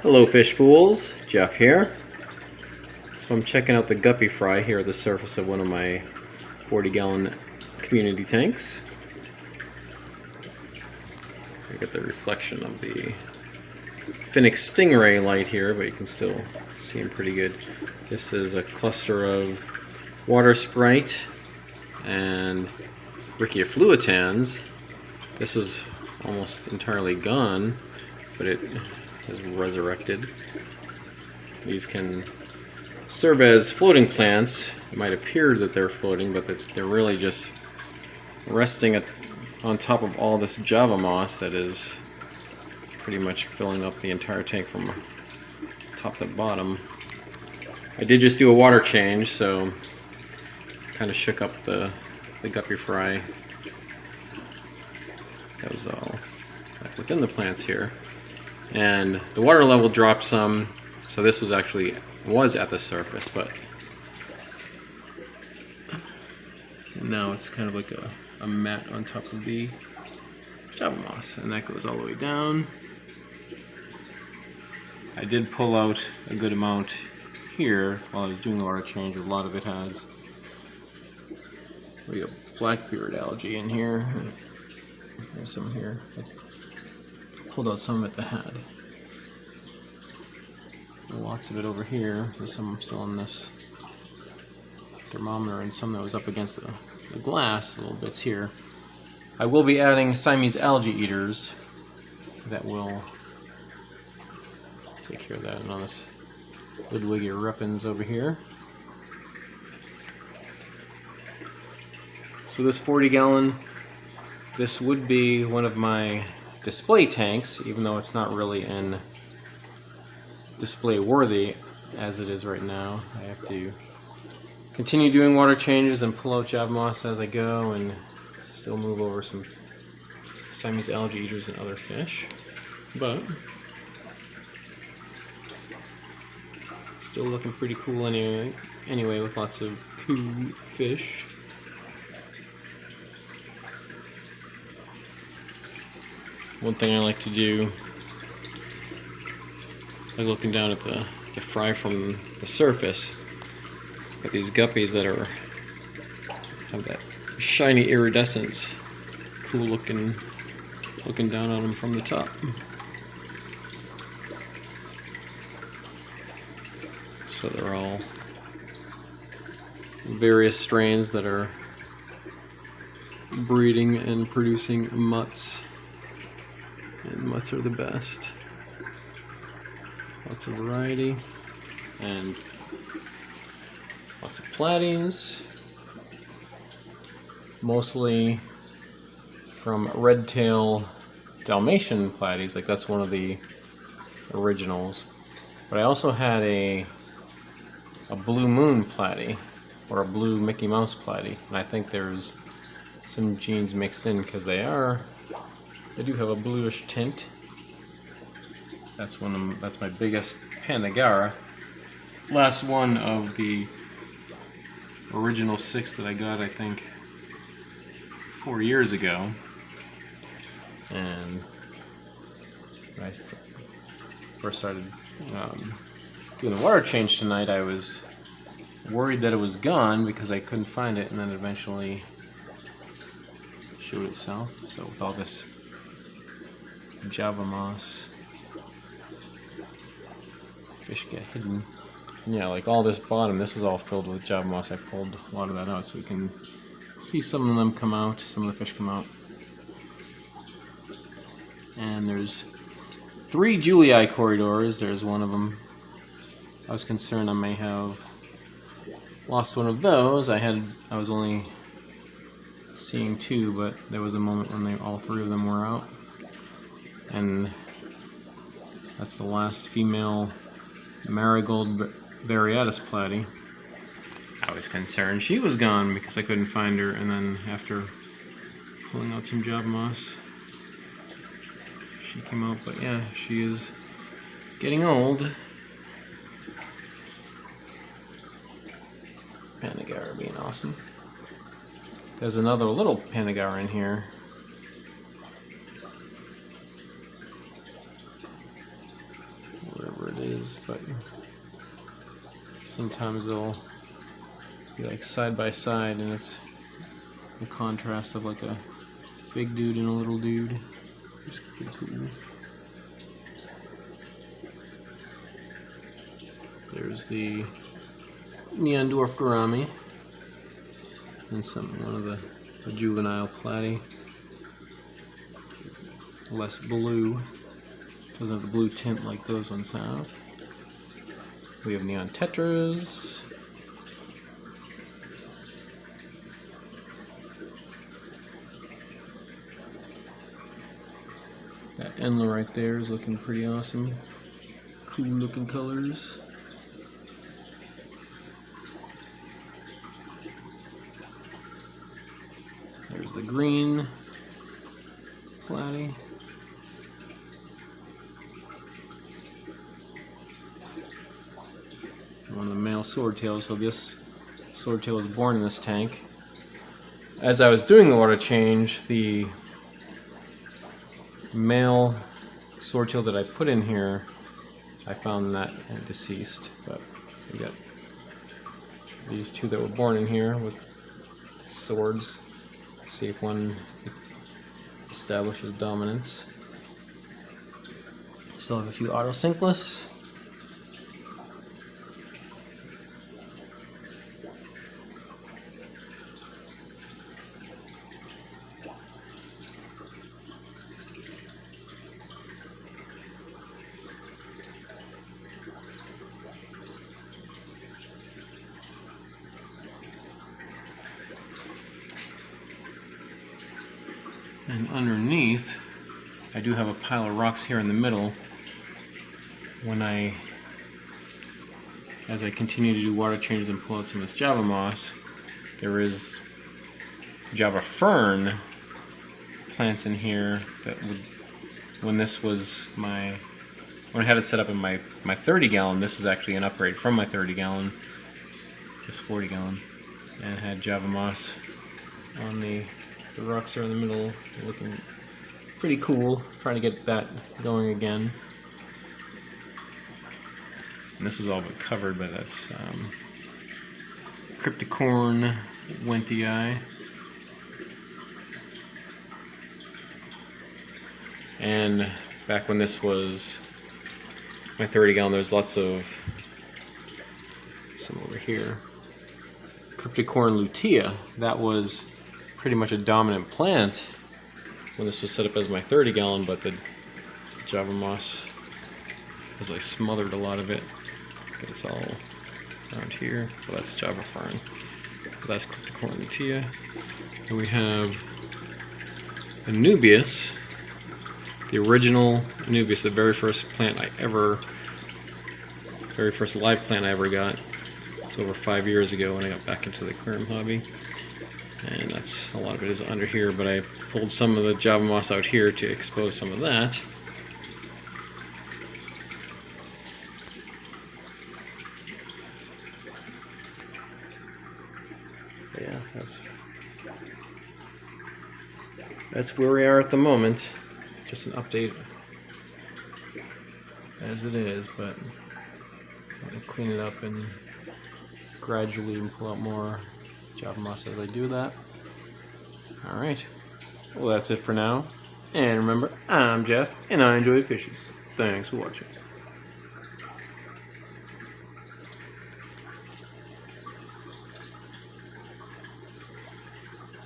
Hello fish fools, Jeff here. So I'm checking out the guppy fry here at the surface of one of my 40-gallon community tanks. I get the reflection of the Phoenix Stingray light here, but you can still see them pretty good. This is a cluster of water sprite and Ricciafluitans. This is almost entirely gone, but it is resurrected. These can serve as floating plants. It might appear that they're floating, but they're really just resting on top of all this Java moss that is pretty much filling up the entire tank from top to bottom. I did just do a water change, so kind of shook up the guppy fry that was all within the plants here. And the water level dropped some, so this was at the surface, but now it's kind of like a mat on top of the Java moss, and that goes all the way down. I did pull out a good amount here while I was doing the water change. A lot of it has we have blackbeard algae in here. There's some here. I pulled out some at the head. Lots of it over here. There's some still in this thermometer, and some that was up against the glass, little bits here. I will be adding Siamese algae eaters that will take care of that. And on this Livebearer repens over here. So this 40-gallon, this would be one of my display tanks, even though it's not really in display worthy as it is right now. I have to continue doing water changes and pull out Java moss as I go, and still move over some Siamese algae eaters and other fish. But still looking pretty cool anyway with lots of cool fish. One thing I like to do, like looking down at the fry from the surface, got these guppies that have that shiny iridescence, cool looking down on them from the top. So they're all various strains that are breeding and producing mutts. And mutts are the best. Lots of variety. And lots of platies. Mostly from red-tail Dalmatian platies. Like, that's one of the originals. But I also had a blue moon platy, or a blue Mickey Mouse platy. And I think there's some genes mixed in, because they do have a bluish tint. That's my biggest Panagara. Last one of the original 6 that I got, I think, 4 years ago. And when I first started doing the water change tonight, I was worried that it was gone because I couldn't find it, and then eventually it showed itself. So with all this Java moss, fish get hidden. Yeah, like all this bottom, this is all filled with Java moss. I pulled a lot of that out so we can see some of them come out, some of the fish come out. And there's 3 Julii corridors. There's one of them. I was concerned I may have lost one of those. I was only seeing 2, but there was a moment when all 3 of them were out. And that's the last female marigold variatus platy. I was concerned she was gone because I couldn't find her, and then after pulling out some Java moss, she came out. But yeah, she is getting old. Panagara being awesome. There's another little Panagara in here. those, but sometimes they'll be like side by side, and it's the contrast of like a big dude and a little dude. It's pretty cool. There's the neon dwarf gourami and one of the juvenile platy. Less blue. Doesn't have the blue tint like those ones have. We have neon tetras. That Endler right there is looking pretty awesome. Cool looking colors. There's the green platy. One of the male swordtails. So this swordtail was born in this tank. As I was doing the water change, the male swordtail that I put in here, I found that deceased. But we got these two that were born in here with swords. See if one establishes dominance. Still have a few auto-synkless. And underneath, I do have a pile of rocks here in the middle. As I continue to do water changes and pull out some of this Java moss, there is Java fern plants in here that would, when I had it set up in my 30 gallon, this was actually an upgrade from my 30 gallon, this 40 gallon, and it had Java moss on the rocks are in the middle, looking pretty cool. Trying to get that going again. And this was all but covered by this Crypticorn Wentii. And back when this was my 30 gallon, there was lots of some over here. Crypticorn lutea. That was pretty much a dominant plant when this was set up as my 30 gallon, but the Java moss has like smothered a lot of it. It's all around here. Well, that's Java fern. That's Crypticorn lutea. And we have Anubias, the original Anubias, the very first live plant I ever got. It's over 5 years ago when I got back into the aquarium hobby. And a lot of it is under here, but I pulled some of the Java moss out here to expose some of that. But yeah, that's where we are at the moment. Just an update as it is, but I'm going to clean it up and gradually pull out more Java moss as I do that. Alright, well that's it for now. And remember, I'm Jeff, and I enjoy fishes. Thanks for watching.